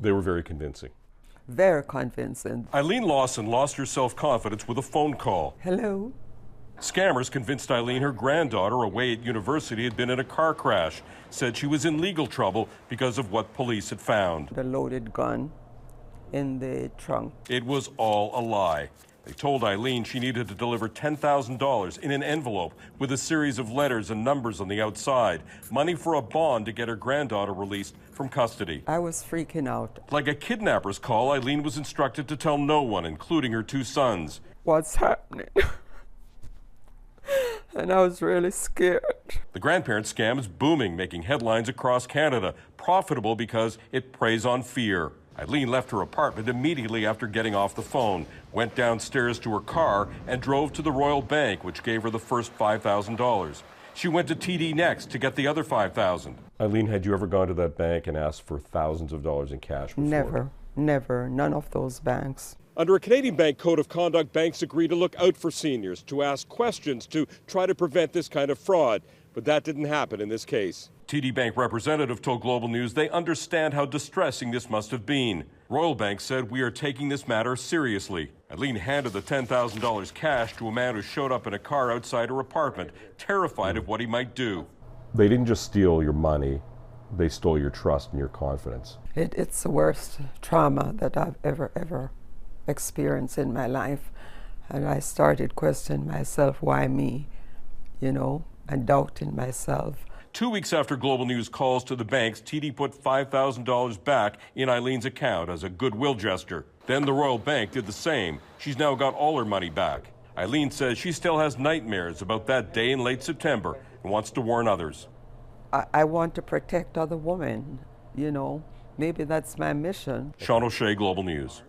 They were very convincing. Very convincing. Ilene Lawson lost her self-confidence with a phone call. Hello? Scammers convinced Ilene her granddaughter away at university had been in a car crash, said she was in legal trouble because of what police had found. The loaded gun in the trunk. It was all a lie. They told Ilene she needed to deliver $10,000 in an envelope with a series of letters and numbers on the outside, money for a bond to get her granddaughter released from custody. I was freaking out. Like a kidnapper's call, Ilene was instructed to tell no one, including her two sons. What's happening? And I was really scared. The grandparent scam is booming, making headlines across Canada, profitable because it preys on fear. Ilene left her apartment immediately after getting off the phone, went downstairs to her car, and drove to the Royal Bank, which gave her the first $5,000. She went to TD next to get the other $5,000. Ilene, had you ever gone to that bank and asked for thousands of dollars in cash before? Never, none of those banks. Under a Canadian bank code of conduct, banks agree to look out for seniors, to ask questions, to try to prevent this kind of fraud. But that didn't happen in this case. TD Bank representative told Global News they understand how distressing this must have been. Royal Bank said, "We are taking this matter seriously." Ilene handed the $10,000 cash to a man who showed up in a car outside her apartment, terrified of what he might do. They didn't just steal your money, they stole your trust and your confidence. It's the worst trauma that I've ever experienced in my life. And I started questioning myself, why me, and doubting myself. 2 weeks after Global News calls to the banks, TD put $5,000 back in Ilene's account as a goodwill gesture. Then the Royal Bank did the same. She's now got all her money back. Ilene says she still has nightmares about that day in late September and wants to warn others. I want to protect other women, Maybe that's my mission. Seán O'Shea, Global News.